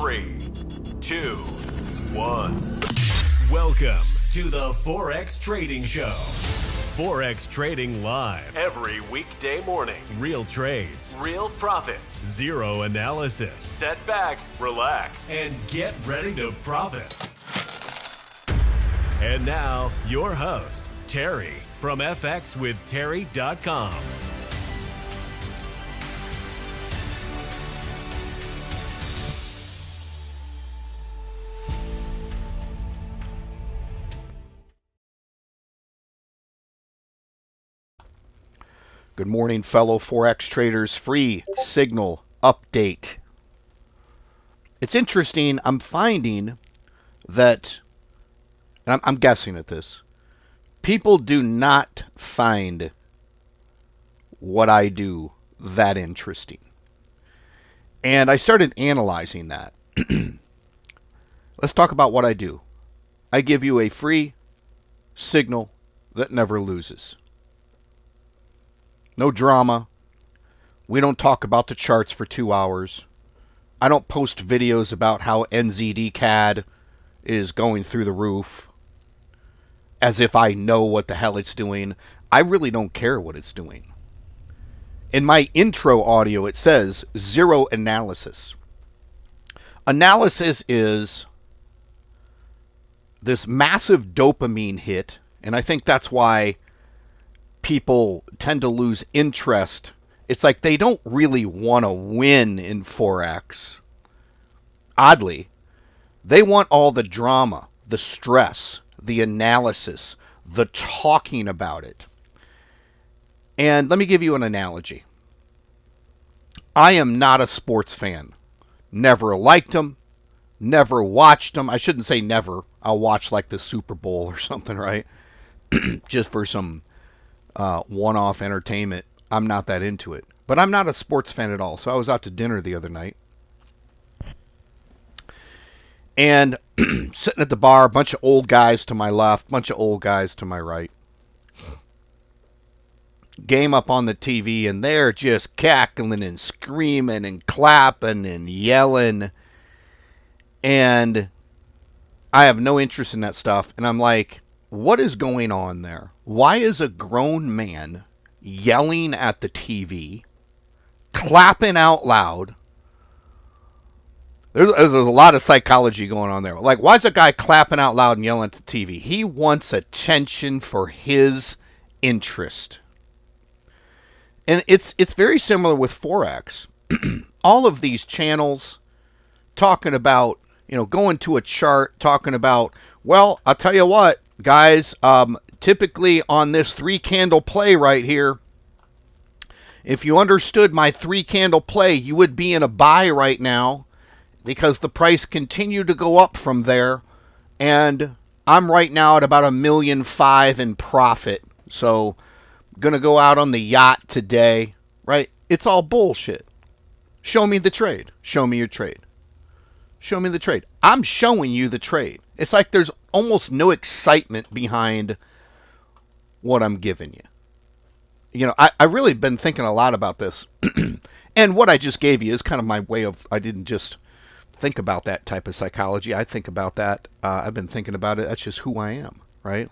3, 2, 1. Welcome to the Forex Trading Show. Forex trading live every weekday morning. Real trades, real profits, zero analysis. Set back, relax, and get ready to profit. And now, your host, Terry from FXWithTerry.com. Good morning, fellow Forex traders. Free signal update. It's interesting. I'm finding that, and I'm guessing at this, people do not find what I do that interesting. And I started analyzing that. Let's talk about what I do. I give you a free signal that never loses. No drama. We don't talk about the charts for 2 hours. I don't post videos about how NZD CAD is going through the roof as if I know what the hell it's doing. I really don't care what it's doing. In my intro audio, it says zero analysis. Analysis is this massive dopamine hit, and I think that's why people tend to lose interest. It's like they don't really want to win in Forex. Oddly, they want all the drama, the stress, the analysis, the talking about it. And let me give you an analogy. I am not a sports fan. Never liked them. Never watched them. I shouldn't say never. I'll watch like the Super Bowl or something, right? Just for some one-off entertainment. I'm not that into it. But I'm not a sports fan at all. So I was out to dinner the other night. And sitting at the bar, a bunch of old guys to my left, bunch of old guys to my right. Game up on the TV, and they're just cackling and screaming and clapping and yelling. And I have no interest in that stuff. And I'm like, what is going on there? Why is a grown man yelling at the TV, clapping out loud? There's a lot of psychology going on there. Like, why is a guy clapping out loud and yelling at the TV? He wants attention for his interest. And it's very similar with Forex. All of these channels talking about, going to a chart, talking about, well, I'll tell you what, guys, typically on this 3-candle play right here, if you understood my 3-candle play, you would be in a buy right now because the price continued to go up from there. And I'm right now at about $1.5 million in profit. So going to go out on the yacht today, right? It's all bullshit. Show me the trade. Show me your trade. Show me the trade. I'm showing you the trade. It's like there's almost no excitement behind what I'm giving you. I really been thinking a lot about this. And what I just gave you is kind of my way of, I didn't just think about that type of psychology. I think about that. I've been thinking about it. That's just who I am, right?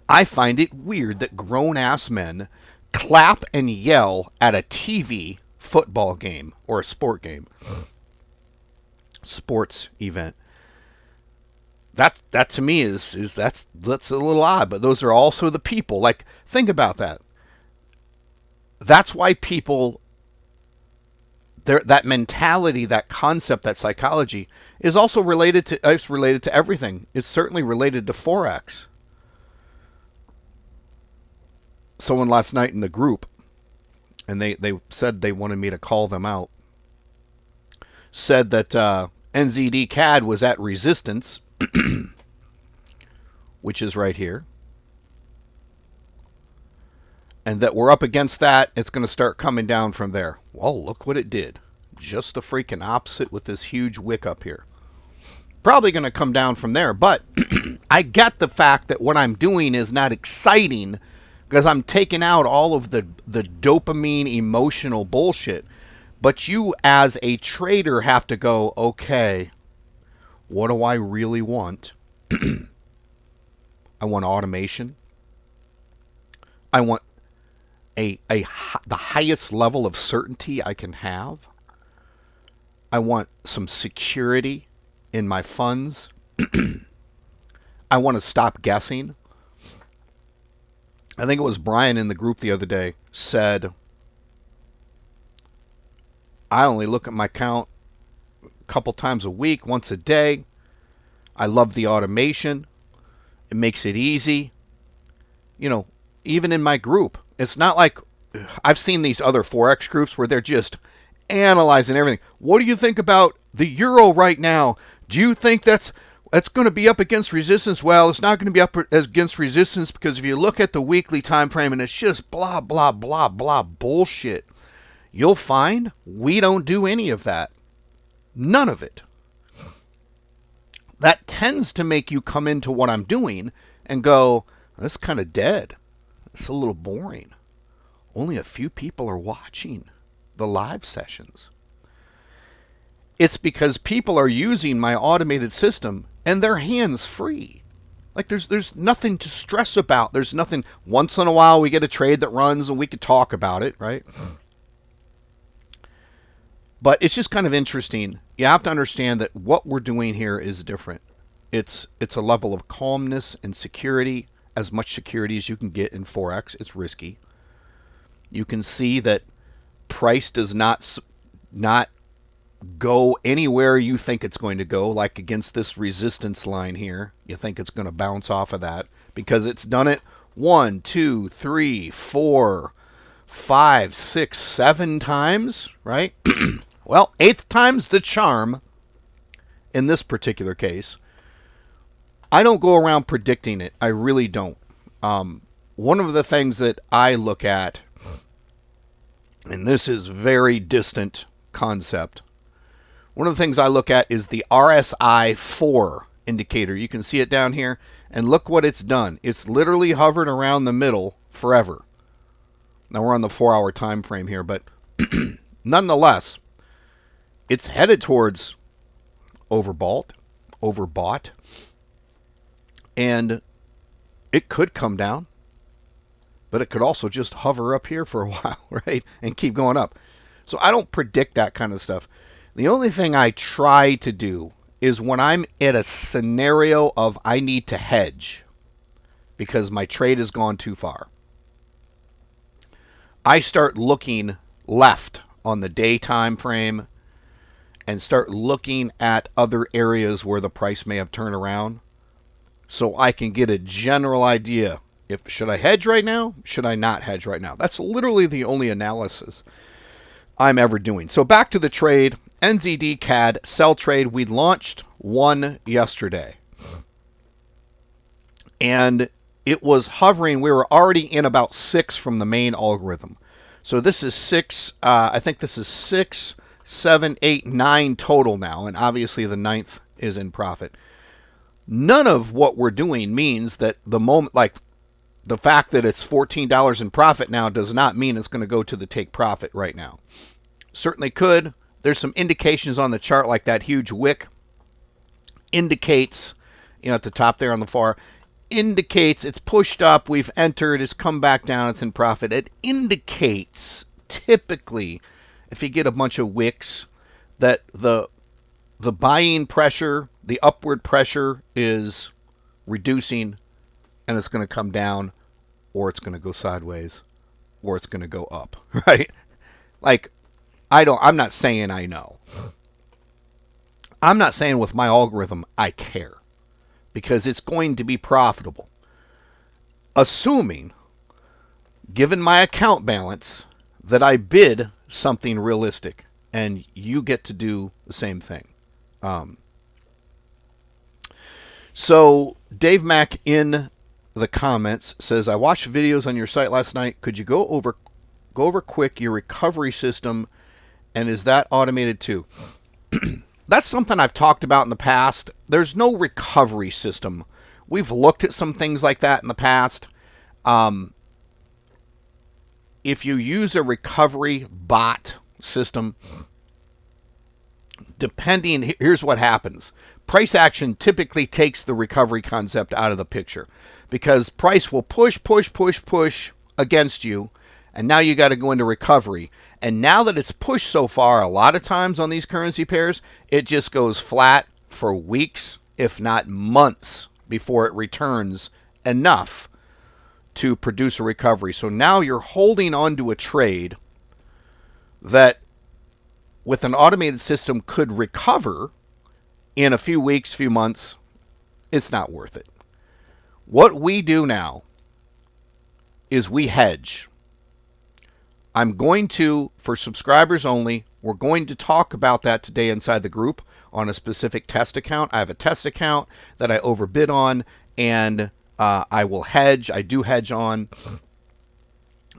I find it weird that grown-ass men clap and yell at a TV football game or a sport game. Sports event. That to me is that's a little odd, but those are also the people. Like, think about that. That's why people, that mentality, that concept, that psychology is also related to, it's related to everything. It's certainly related to Forex. Someone last night in the group, and they said they wanted me to call them out, said that NZD CAD was at resistance, which is right here, and that we're up against that. It's going to start coming down from there. Well, look what it did. Just the freaking opposite with this huge wick up here. Probably going to come down from there, but I get the fact that what I'm doing is not exciting because I'm taking out all of the dopamine emotional bullshit. But you as a trader have to go, okay, what do I really want? I want automation. I want the highest level of certainty I can have. I want some security in my funds. I want to stop guessing. I think it was Brian in the group the other day said, I only look at my account a couple times a week, once a day. I love the automation. It makes it easy. You know, even in my group, it's not like I've seen these other Forex groups where they're just analyzing everything. What do you think about the euro right now? Do you think that's going to be up against resistance? Well, it's not going to be up against resistance because if you look at the weekly time frame and it's just blah, blah, blah, blah bullshit, you'll find we don't do any of that. None of it. That tends to make you come into what I'm doing and go, that's kind of dead. It's a little boring. Only a few people are watching the live sessions. It's because people are using my automated system and they're hands-free. Like there's nothing to stress about. There's nothing. Once in a while we get a trade that runs and we could talk about it, right? But it's just kind of interesting. You have to understand that what we're doing here is different. It's a level of calmness and security, as much security as you can get in Forex. It's risky. You can see that price does not go anywhere you think it's going to go, like against this resistance line here. You think it's going to bounce off of that because it's done it 1, 2, 3, 4, 5, 6, 7 times, right? Well, 8th time's the charm in this particular case. I don't go around predicting it. I really don't. One of the things that I look at, and this is very distant concept, one of the things I look at is the RSI 4 indicator. You can see it down here, and look what it's done. It's literally hovered around the middle forever. Now we're on the 4-hour time frame here, but nonetheless, it's headed towards overbought, and it could come down, but it could also just hover up here for a while, right, and keep going up. So I don't predict that kind of stuff. The only thing I try to do is when I'm at a scenario of I need to hedge because my trade has gone too far, I start looking left on the day time frame and start looking at other areas where the price may have turned around so I can get a general idea. Should I hedge right now? Should I not hedge right now? That's literally the only analysis I'm ever doing. So back to the trade, NZD CAD sell trade. We launched one yesterday. And it was hovering. We were already in about 6 from the main algorithm. So this is 6. I think this is 6, 7, 8, 9 total now. And obviously the 9th is in profit. None of what we're doing means that the moment, like the fact that it's $14 in profit now does not mean it's going to go to the take profit right now. Certainly could. There's some indications on the chart like that huge wick indicates, at the top there on the far, indicates it's pushed up, we've entered, it's come back down, it's in profit. It indicates typically, if you get a bunch of wicks, that the buying pressure, the upward pressure is reducing and it's going to come down, or it's going to go sideways, or it's going to go up, right? Like, I'm not saying I know. I'm not saying with my algorithm I care, because it's going to be profitable. Assuming, given my account balance, that I bid something realistic, and you get to do the same thing. So Dave Mack in the comments says, I watched videos on your site last night. Could you go over quick your recovery system, and is that automated too? That's something I've talked about in the past. There's no recovery system. We've looked at some things like that in the past. If you use a recovery bot, system, here's what happens. Price action typically takes the recovery concept out of the picture because price will push against you, and now you got to go into recovery. And now that it's pushed so far, a lot of times on these currency pairs, it just goes flat for weeks, if not months, before it returns enough to produce a recovery. So now you're holding on to a trade that with an automated system could recover in a few weeks, few months. It's not worth it. What we do now is we hedge. I'm going to, for subscribers only, we're going to talk about that today inside the group on a specific test account. I have a test account that I overbid on, and I will hedge. I do hedge on.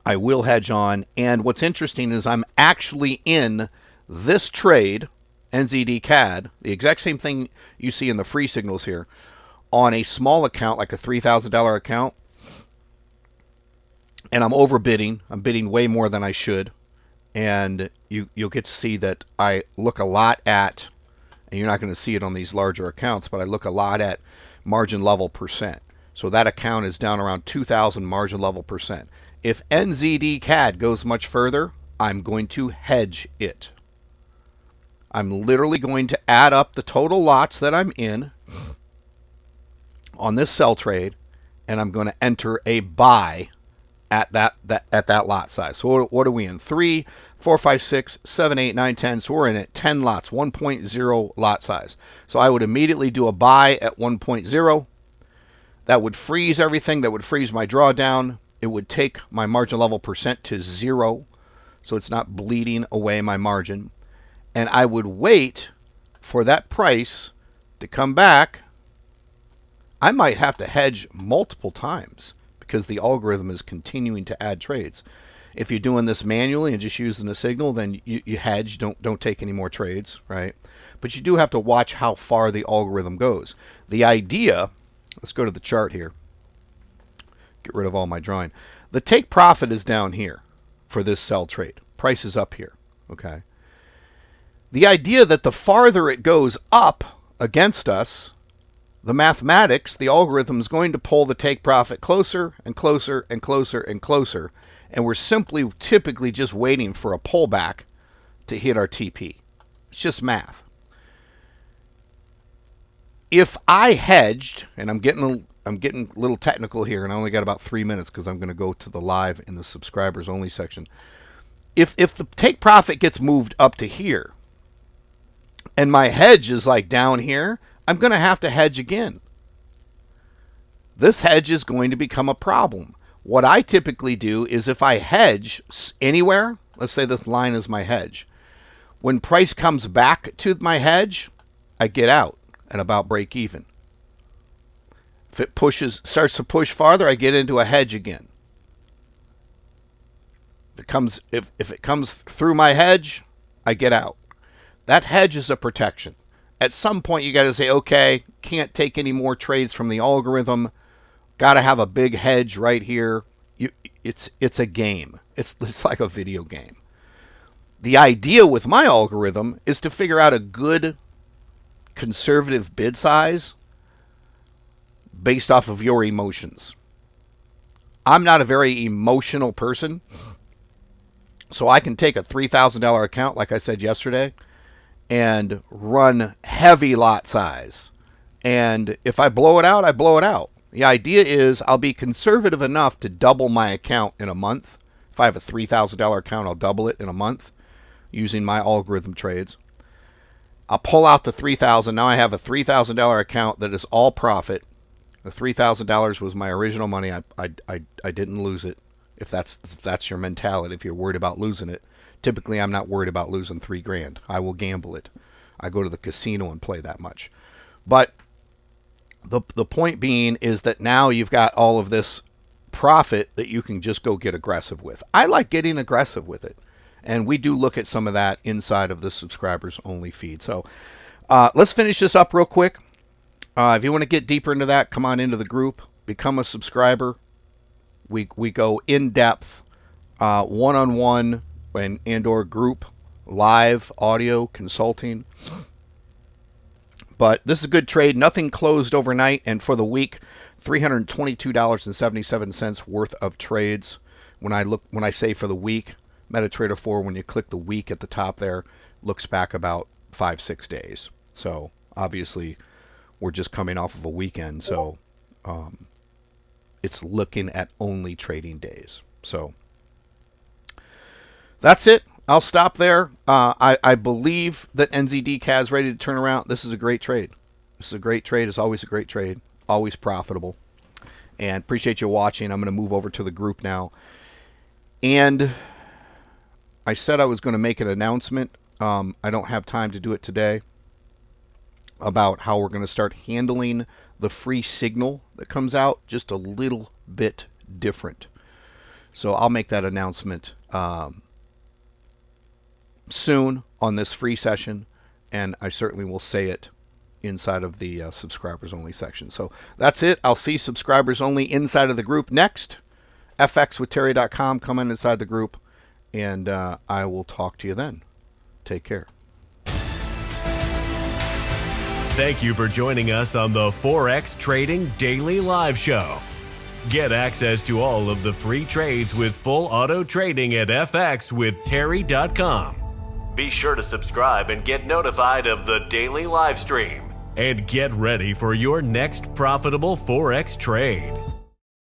I will hedge on. And what's interesting is I'm actually in this trade, NZD CAD, the exact same thing you see in the free signals here, on a small account, like a $3,000 account. And I'm overbidding. I'm bidding way more than I should. And you'll get to see that I look a lot at, and you're not going to see it on these larger accounts, but I look a lot at margin level percent. So that account is down around 2,000 margin level percent. If NZD CAD goes much further, I'm going to hedge it. I'm literally going to add up the total lots that I'm in on this sell trade, and I'm going to enter a buy at that lot size. So what are we in? 3, 4, 5, 6, 7, 8, 9, 10. So we're in at 10 lots, 1.0 lot size. So I would immediately do a buy at 1.0. That would freeze everything. That would freeze my drawdown. It would take my margin level percent to 0, so it's not bleeding away my margin. And I would wait for that price to come back. I might have to hedge multiple times because the algorithm is continuing to add trades. If you're doing this manually and just using the signal, then you hedge, don't take any more trades, right? But you do have to watch how far the algorithm goes. The idea, let's go to the chart here. Get rid of all my drawing. The take profit is down here for this sell trade. Price is up here, okay? The idea that the farther it goes up against us, the mathematics, the algorithm is going to pull the take profit closer and closer and closer and closer, and we're simply typically just waiting for a pullback to hit our TP. It's just math. If I hedged, and I'm getting a little technical here, and I only got about 3 minutes because I'm going to go to the live in the subscribers only section. If the take profit gets moved up to here, and my hedge is like down here, I'm going to have to hedge again. This hedge is going to become a problem. What I typically do is if I hedge anywhere, let's say this line is my hedge. When price comes back to my hedge, I get out and about break even. If it starts to push farther, I get into a hedge again. If it comes through my hedge, I get out. That hedge is a protection. At some point, you got to say, okay, can't take any more trades from the algorithm. Got to have a big hedge right here. It's a game. It's like a video game. The idea with my algorithm is to figure out a good conservative bid size based off of your emotions. I'm not a very emotional person, so I can take a $3,000 account, like I said yesterday, and run heavy lot size. And if I blow it out, I blow it out. The idea is I'll be conservative enough to double my account in a month. If I have a $3,000 account, I'll double it in a month using my algorithm trades. I'll pull out the $3,000. Now I have a $3,000 account that is all profit. The $3,000 was my original money. I didn't lose it. If that's your mentality, if you're worried about losing it. Typically, I'm not worried about losing $3,000. I will gamble it. I go to the casino and play that much. But the point being is that now you've got all of this profit that you can just go get aggressive with. I like getting aggressive with it. And we do look at some of that inside of the subscribers only feed. So let's finish this up real quick. If you want to get deeper into that, come on into the group. Become a subscriber. We go in depth, one-on-one and or group live audio consulting. But this is a good trade. Nothing closed overnight, and for the week, $322.77 worth of trades. When I say for the week, MetaTrader 4, when you click the week at the top there, looks back about 5-6 days. So obviously, we're just coming off of a weekend, so it's looking at only trading days. So that's it. I'll stop there. I believe that NZDCAD is ready to turn around. This is a great trade. This is a great trade. It's always a great trade. Always profitable. And appreciate you watching. I'm going to move over to the group now. And I said I was going to make an announcement. I don't have time to do it today, about how we're going to start handling the free signal that comes out just a little bit different. So I'll make that announcement soon on this free session, and I certainly will say it inside of the subscribers only section. So that's it. I'll see subscribers only inside of the group next. fxwithterry.com. Come in inside the group, and I will talk to you then. Take care. Thank you for joining us on the Forex Trading Daily Live Show. Get access to all of the free trades with full auto trading at fxwithterry.com. Be sure to subscribe and get notified of the daily live stream. And get ready for your next profitable Forex trade.